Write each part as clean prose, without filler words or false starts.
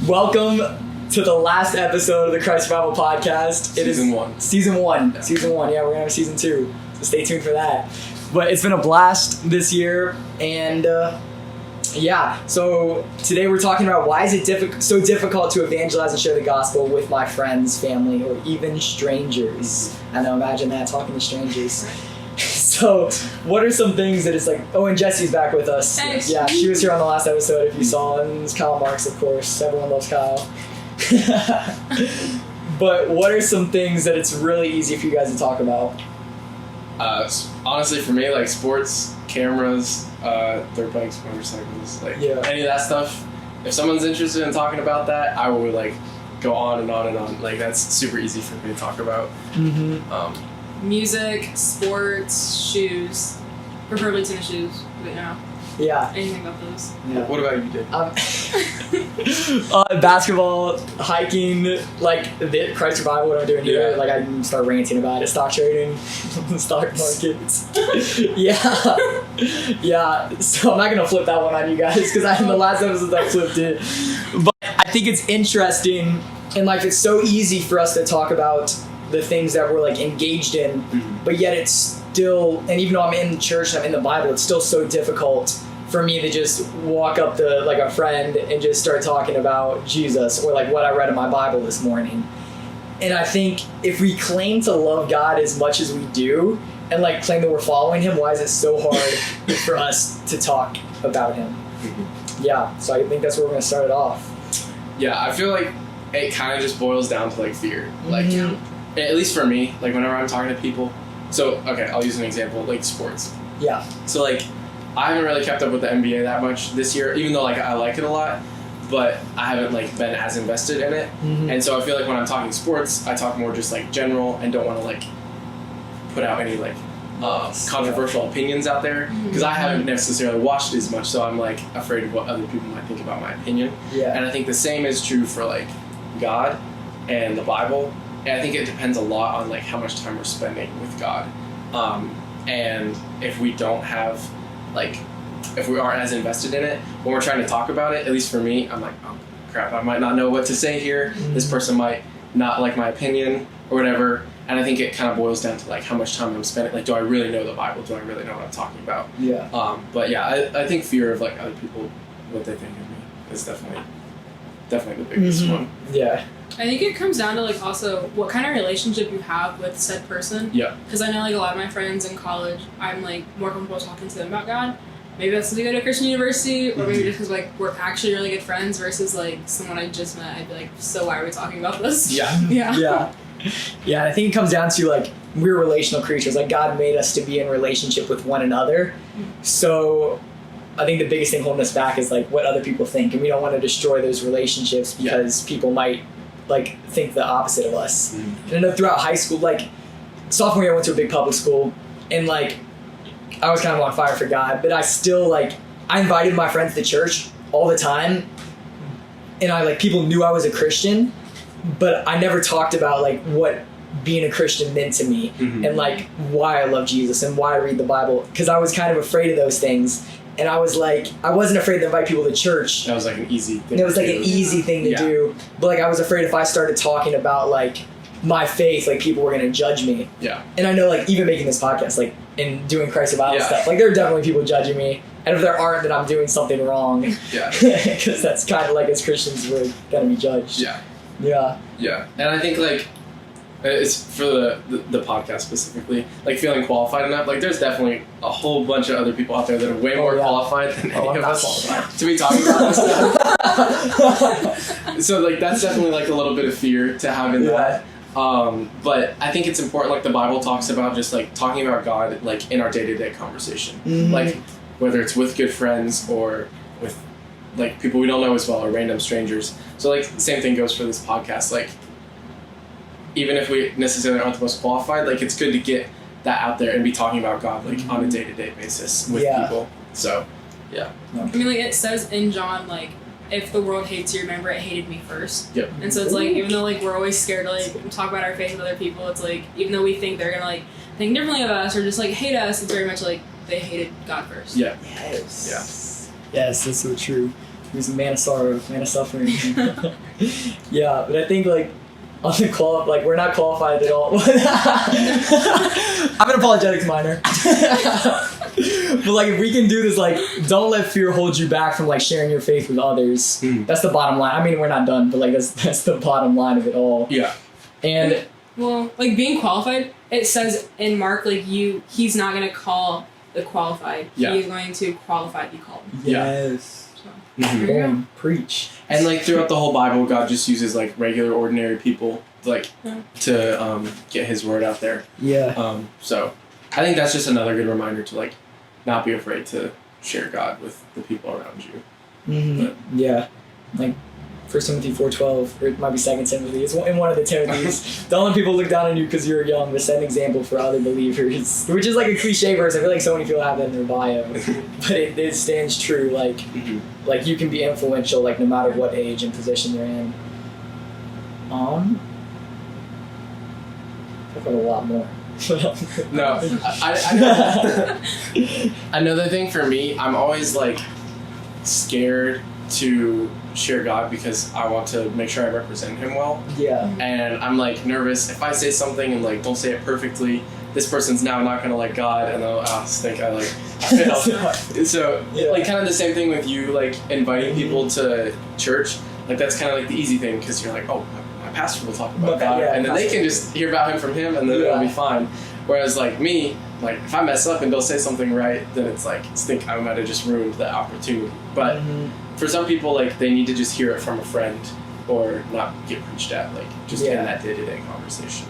Welcome to the last episode of the Christ Revival podcast. Season one. Yeah, we're gonna have season 2, so stay tuned for that. But it's been a blast this year, and so today we're talking about why is it so difficult to evangelize and share the gospel with my friends, family, or even strangers. I know, imagine that, talking to strangers. So, what are some things that it's like... Oh, and Jessie's back with us. Thanks. Yeah, she was here on the last episode, if you saw, and it's Kyle Marks, of course. Everyone loves Kyle. But what are some things that it's really easy for you guys to talk about? Honestly, for me, like sports, cameras, dirt bikes, motorcycles, any of that stuff. If someone's interested in talking about that, I will go on and on and on. Like, that's super easy for me to talk about. Mm-hmm. Music, sports, shoes, preferably tennis shoes, but yeah. Anything about those. Yeah. What about you, Dave? Basketball, hiking, the Christ Revival, what I'm doing here. Yeah. I can start ranting about it. Stock trading, stock markets. Yeah. So I'm not going to flip that one on you guys because in the last episode I flipped it. But I think it's interesting in life. It's so easy for us to talk about the things that we're engaged in, but yet it's still, and even though I'm in church and I'm in the Bible, it's still so difficult for me to just walk up to a friend and just start talking about Jesus or what I read in my Bible this morning. And I think if we claim to love God as much as we do and claim that we're following him, why is it so hard for us to talk about him? Yeah, so I think that's where we're going to start it off. Yeah, I feel like it kind of just boils down to fear. At least for me, whenever I'm talking to people. So, okay, I'll use an example, sports. Yeah. So, I haven't really kept up with the NBA that much this year, even though, I like it a lot, but I haven't, been as invested in it. Mm-hmm. And so I feel when I'm talking sports, I talk more just, general and don't want to, put out any, controversial opinions out there, because I haven't necessarily watched it as much, so I'm, afraid of what other people might think about my opinion. Yeah. And I think the same is true for, God and the Bible. And I think it depends a lot on how much time we're spending with God, and if we don't have if we aren't as invested in it when we're trying to talk about it. At least for me, I'm oh crap, I might not know what to say here. Mm-hmm. This person might not like my opinion or whatever. And I think it kind of boils down to how much time I'm spending. Do I really know the Bible? Do I really know what I'm talking about? Yeah. But yeah, I think fear of other people, what they think of me, is definitely the biggest one. Yeah. I think it comes down to also what kind of relationship you have with said person. Yeah. Because I know a lot of my friends in college, I'm more comfortable talking to them about God. Maybe that's because they go to a Christian university, or maybe just because we're actually really good friends versus someone I just met. I'd be so why are we talking about this? Yeah. Yeah. Yeah, I think it comes down to we're relational creatures. God made us to be in relationship with one another. So I think the biggest thing holding us back is what other people think, and we don't want to destroy those relationships because people might think the opposite of us. And I know throughout high school, sophomore year I went to a big public school, and I was kind of on fire for God, but I still I invited my friends to church all the time, and people knew I was a Christian, but I never talked about what being a Christian meant to me, and why I love Jesus and why I read the Bible, because I was kind of afraid of those things. And I was I wasn't afraid to invite people to church. That was an easy thing. And it was an easy thing to do. But I was afraid if I started talking about my faith, people were going to judge me. Yeah. And I know even making this podcast, and doing Christ Revival stuff, there are definitely people judging me. And if there aren't, then I'm doing something wrong. Yeah. Because that's kind of as Christians, we're going to be judged. Yeah. Yeah. Yeah. And I think it's for the podcast specifically, feeling qualified enough. There's definitely a whole bunch of other people out there that are way more qualified than any of us to be talking about this stuff. So that's definitely a little bit of fear to have in that. But I think it's important, the Bible talks about just talking about God in our day-to-day conversation, whether it's with good friends or with people we don't know as well or random strangers. So the same thing goes for this podcast. Even if we necessarily aren't the most qualified, it's good to get that out there and be talking about God on a day-to-day basis with people. So, yeah. I mean, it says in John, if the world hates you, remember it hated me first. Yep. And so it's even though we're always scared to talk about our faith with other people, it's even though we think they're gonna think differently of us or just hate us, it's very much they hated God first. Yeah. Yes. Yeah. Yes, that's so true. He was a man of sorrow, man of suffering. Yeah, but I think like on the like we're not qualified at all. I'm an apologetics minor. But like if we can do this, like don't let fear hold you back from like sharing your faith with others. That's the bottom line. I mean, we're not done, but like that's the bottom line of it all. Yeah. And well, like being qualified, it says in Mark like he's not going to call the qualified. Yeah. He is going to qualify the called. yes. So, Mhm. there you go. Preach. And like throughout the whole Bible, God just uses like regular, ordinary people like Yeah. to get His word out there. Yeah. So I think that's just another good reminder to like not be afraid to share God with the people around you. Mm-hmm. Yeah. Like 1 Timothy 4:12, or it might be 2 Timothy. It's in one of the Timothys. Don't let people look down on you because you're young, but set an example for other believers. Which is like a cliche verse. I feel like so many people have that in their bio. But it stands true. Like, like you can be influential like no matter what age and position you're in. I've got a lot more. No, I another thing for me, I'm always like scared to share God because I want to make sure I represent Him well. Yeah. And I'm like nervous if I say something and like don't say it perfectly, this person's now not gonna like God and they'll think I like failed. So Yeah. like kind of the same thing with you like inviting people to church. Like that's kind of like the easy thing because you're like, oh, my pastor will talk about God, yeah, and then they can just hear about Him from him, and then it'll be fine. Whereas like me, like if I mess up and don't say something right, then it's like I might have just ruined the opportunity. But for some people, like they need to just hear it from a friend or not get preached at, like just in that day-to-day conversation.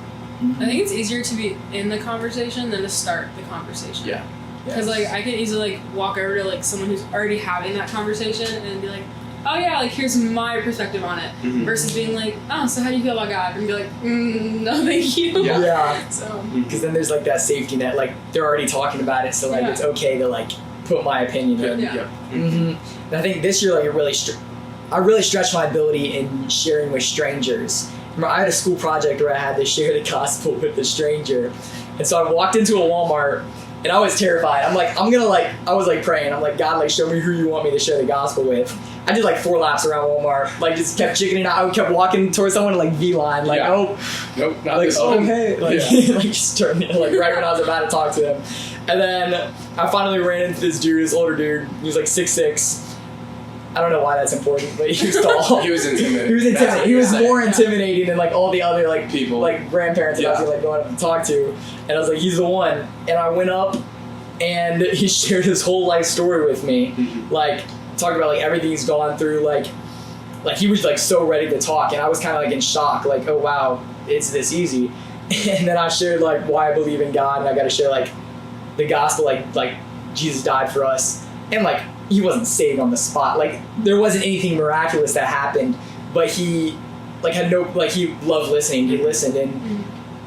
I think it's easier to be in the conversation than to start the conversation. Yeah. Because like I can easily like walk over to like someone who's already having that conversation and be like, oh yeah, like here's my perspective on it, versus being like, oh, so how do you feel about God? And be like, no, thank you. Yeah. So. Because then there's like that safety net, like they're already talking about it, so like it's okay to like put my opinion in. And I think this year, like I really stretched my ability in sharing with strangers. Remember, I had a school project where I had to share the gospel with a stranger, and so I walked into a Walmart. And I was terrified. I was like praying. I'm like, God, like show me who you want me to share the gospel with. I did like 4 laps around Walmart. Like just kept chickening out. I kept walking towards someone like V-line. Like, nope, not like, this one. hey. Like, like just turned like right when I was about to talk to him. And then I finally ran into this dude, this older dude. He was like 6'6". I don't know why that's important, but he was tall. He was intimidating. He was intimidating. He was more intimidating than like all the other like people, like grandparents that I was like going up to talk to. And I was like, he's the one. And I went up, and he shared his whole life story with me, like talking about like everything he's gone through. Like he was like so ready to talk, and I was kind of like in shock. Like, oh wow, it's this easy. And then I shared like why I believe in God, and I got to share like the gospel, like Jesus died for us, and like. He wasn't saved on the spot. Like there wasn't anything miraculous that happened, but he like had no like he loved listening. He listened and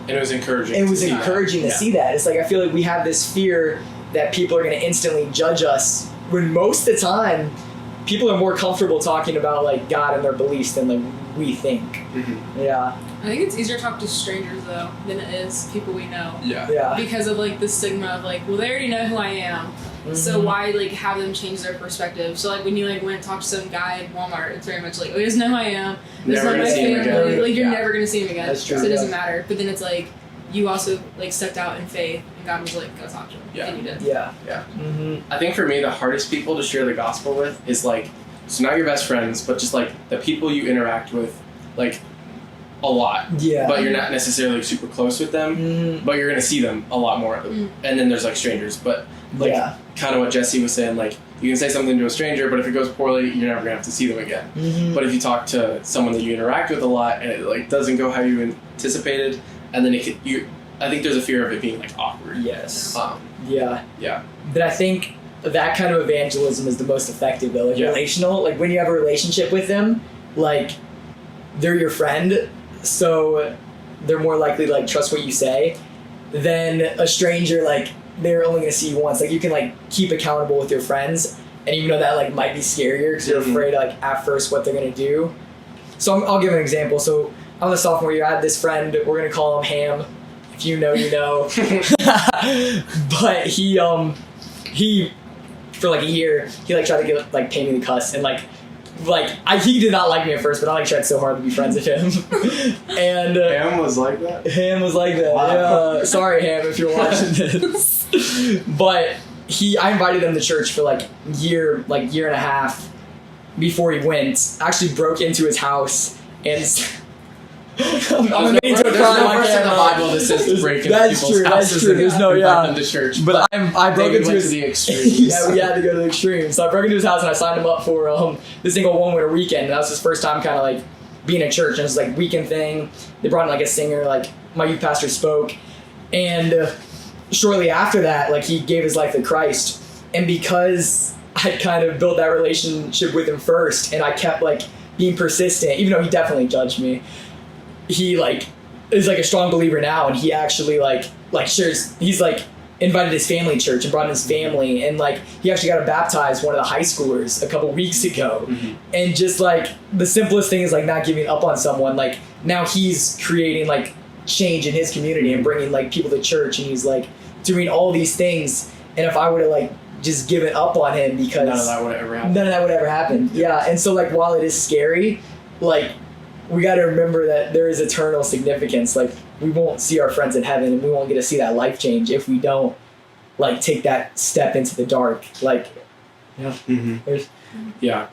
it was encouraging. It was encouraging to see that. It's like I feel like we have this fear that people are going to instantly judge us when most of the time people are more comfortable talking about like God and their beliefs than like we think. Yeah. I think it's easier to talk to strangers though than it is people we know. Yeah. Because of like the stigma of like, well, they already know who I am. So why like have them change their perspective? So like when you like went and talked to some guy at Walmart, it's very much like, oh, he doesn't know who I am. This is not my family. Like you're never gonna see him again. That's true. So it doesn't matter. But then it's like you also like stepped out in faith, and God was like, go talk to him. Yeah. And you did. Yeah. I think for me, the hardest people to share the gospel with is like, so not your best friends, but just like the people you interact with, like a lot. Yeah. But you're not necessarily like, super close with them, but you're gonna see them a lot more. And then there's like strangers, but like kind of what Jessie was saying, like you can say something to a stranger, but if it goes poorly, you're never gonna have to see them again. But if you talk to someone that you interact with a lot and it like doesn't go how you anticipated, and then I think there's a fear of it being like awkward. Yes. Yeah. But I think that kind of evangelism is the most effective though. Like relational, like when you have a relationship with them, like they're your friend, so they're more likely to like trust what you say than a stranger. Like they're only gonna see you once. Like you can like keep accountable with your friends, and even though that like might be scarier because you're afraid like at first what they're gonna do. So I'll give an example. So I'm a sophomore year. I had this friend. We're gonna call him Ham. If you know, you know. But he for like a year he like tried to get like pay me the cuss, and like he did not like me at first, but I like tried so hard to be friends with him. And Ham was like that? Ham was like that. Wow. Yeah. Sorry, Ham, if you're watching this. But I invited him to church for year and a half before he went. Actually broke into his house and I'm getting into a cry. There's no verse in the Bible that says break into people's houses. That's true. There's no, invite them to church. But I broke into his... to the extremes. Yeah, we had to go to the extreme. So I broke into his house and I signed him up for this thing called One Winter Weekend. And that was his first time kind of being at church. And it was weekend thing. They brought in a singer. My youth pastor spoke. And shortly after that, he gave his life to Christ. And because I kind of built that relationship with him first, and I kept being persistent, even though he definitely judged me, he is a strong believer now, and he actually shares. He's invited his family to church and brought in his family, and he actually got to baptize one of the high schoolers a couple weeks ago. Mm-hmm. And just the simplest thing is not giving up on someone. Now he's creating change in his community and bringing people to church, and he's doing all these things. And if I would have just given up on him, because none of that would ever happen. Yeah. And so while it is scary, we got to remember that there is eternal significance. We won't see our friends in heaven, and we won't get to see that life change if we don't take that step into the dark. Yeah. Mm-hmm. Yeah.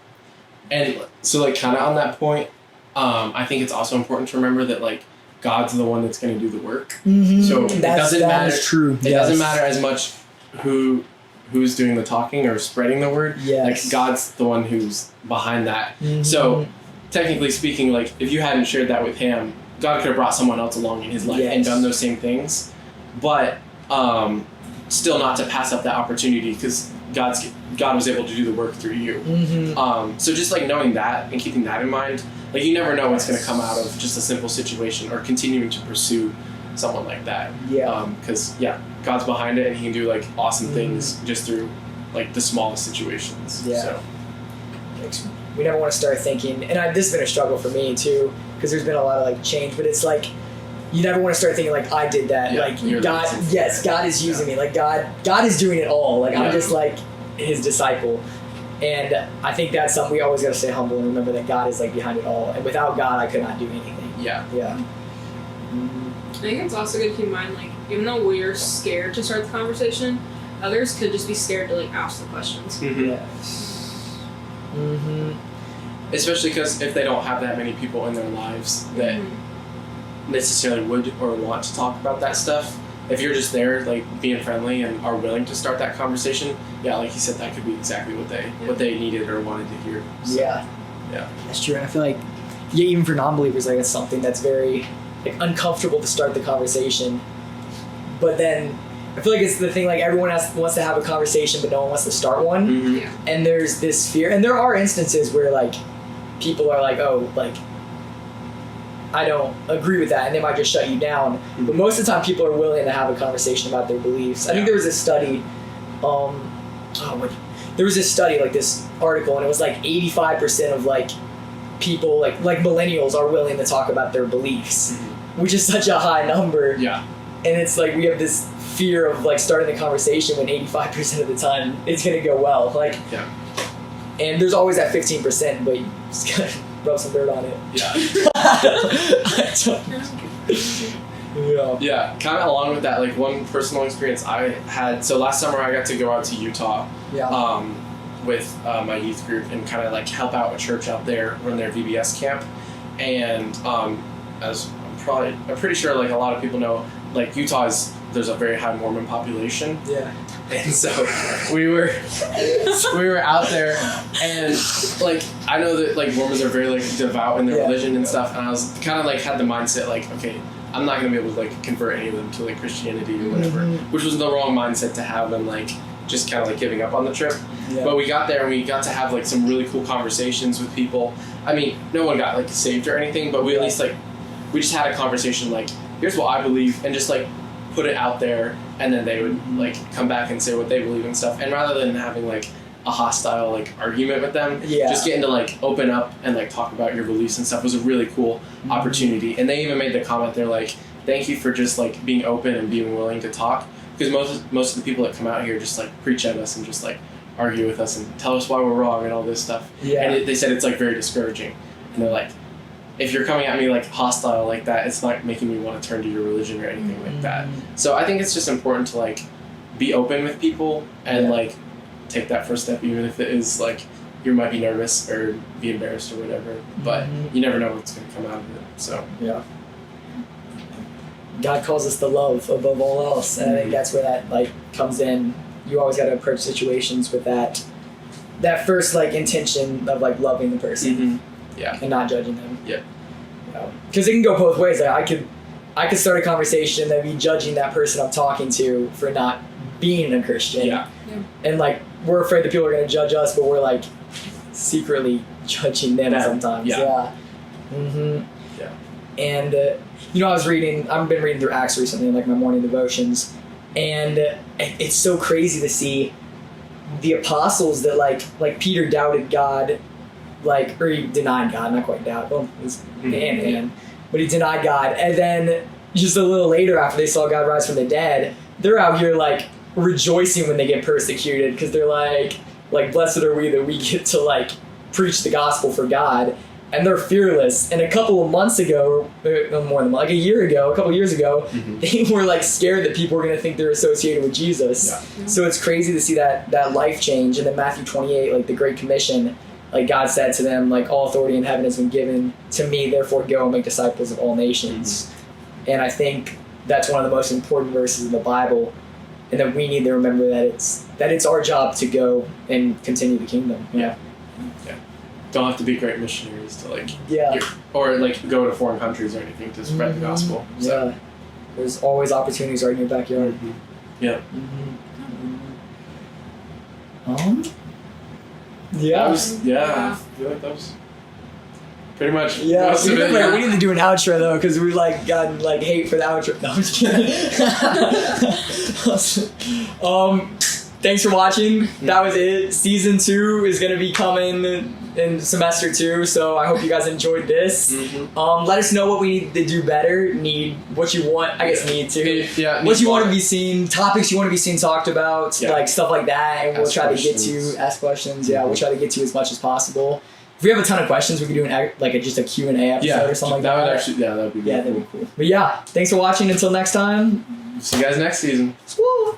And so kind of on that point, I think it's also important to remember that God's the one that's going to do the work. Mm-hmm. So it doesn't matter. Is true. It doesn't matter as much who's doing the talking or spreading the word. Yes. God's the one who's behind that. Mm-hmm. So technically speaking, if you hadn't shared that with Ham, God could have brought someone else along in his life and done those same things, but still not to pass up that opportunity, because God was able to do the work through you. Mm-hmm. So just knowing that and keeping that in mind, you never know what's going to come out of just a simple situation or continuing to pursue someone like that. Yeah. Because God's behind it, and he can do awesome things just through the smallest situations. Yeah. So we never want to start thinking, and this has been a struggle for me too, because there's been a lot of change, but it's you never want to start thinking I did that. God is using me. God is doing it all. I'm just his disciple. And I think that's something we always got to stay humble and remember that God is behind it all. And without God, I could not do anything. Yeah. Mm-hmm. I think it's also good to keep in mind, even though we're scared to start the conversation, others could just be scared to ask the questions. Mm-hmm. Yes. Mm-hmm. Especially because if they don't have that many people in their lives that necessarily would or want to talk about that stuff, if you're just there being friendly and are willing to start that conversation, like you said, that could be exactly what they needed or wanted to hear. So, yeah that's true. And I feel even for non-believers, it's something that's very uncomfortable to start the conversation, but then I feel it's the thing everyone wants to have a conversation, but no one wants to start one. Mm-hmm. Yeah. And there's this fear, and there are instances where people are I don't agree with that, and they might just shut you down. Mm-hmm. But most of the time, people are willing to have a conversation about their beliefs. I think there was a study, there was this study, this article, and it was 85% of people, millennials are willing to talk about their beliefs, which is such a high number. Yeah. And it's we have this fear of starting the conversation when 85% of the time it's going to go well. And there's always that 15%, but you just gotta rub some dirt on it. Yeah. Yeah, kind of along with that, one personal experience I had. So last summer I got to go out to Utah with my youth group and kind of help out a church out there, run their VBS camp. And as I'm pretty sure a lot of people know, there's a very high Mormon population. Yeah. And so we were out there, and I know that Mormons are very devout in their religion and stuff, and I was kind of had the mindset okay, I'm not gonna be able to convert any of them to Christianity or whatever, which was the wrong mindset to have, and just kind of giving up on the trip. Yeah. But we got there and we got to have some really cool conversations with people. I mean, no one got saved or anything, but we at least we just had a conversation here's what I believe, and just put it out there, and then they would come back and say what they believe and stuff. And rather than having a hostile argument with them, just getting to open up and talk about your beliefs and stuff was a really cool opportunity. And they even made the comment, they're thank you for just being open and being willing to talk, because most of the people that come out here just preach at us and just argue with us and tell us why we're wrong and all this stuff. Yeah. And they said it's like very discouraging. And they're like, if you're coming at me like hostile like that, it's not making me want to turn to your religion or anything like that. So I think it's just important to like be open with people and like take that first step, even if it is like you might be nervous or be embarrassed or whatever, but you never know what's going to come out of it. So yeah, God calls us to love above all else, and I think that's where that like comes in. You always got to approach situations with that first like intention of like loving the person, and not judging them. Yeah, because it can go both ways. Like I could start a conversation and be judging that person I'm talking to for not being a Christian. And like we're afraid that people are going to judge us, but we're like secretly judging them sometimes. And you know, I've been reading through Acts recently in like my morning devotions, and it's so crazy to see the apostles that like Peter doubted God, like, or he denied God, not quite doubt, well, it was hand, but he denied God, and then just a little later after they saw God rise from the dead, they're out here like rejoicing when they get persecuted, because they're like blessed are we that we get to like preach the gospel for God, and they're fearless. And a couple of months ago, no more than like a couple of years ago, they were like scared that people were going to think they're associated with Jesus. So it's crazy to see that life change. And then Matthew 28, like the Great Commission, like God said to them, like all authority in heaven has been given to me, therefore go and make disciples of all nations. And I think that's one of the most important verses in the Bible, and that we need to remember that it's our job to go and continue the kingdom. Don't have to be great missionaries to like or like go to foreign countries or anything to spread the gospel. So. There's always opportunities right in your backyard. Yeah. Yeah. I feel like that was pretty much. Yeah, we need to do an outro though, because we like gotten like hate for the outro. No, I'm just kidding. Thanks for watching. That was it. Season 2 is gonna be coming in semester 2, so I hope you guys enjoyed this. Let us know what we need to do better. What you want to what you want to be seen, topics you want to be seen talked about, like stuff like that, and we'll try to get to ask questions. We'll try to get to as much as possible. If we have a ton of questions, we could do just a Q&A episode or something like that. That'd be that'd be cool. But thanks for watching. Until next time. See you guys next season. School.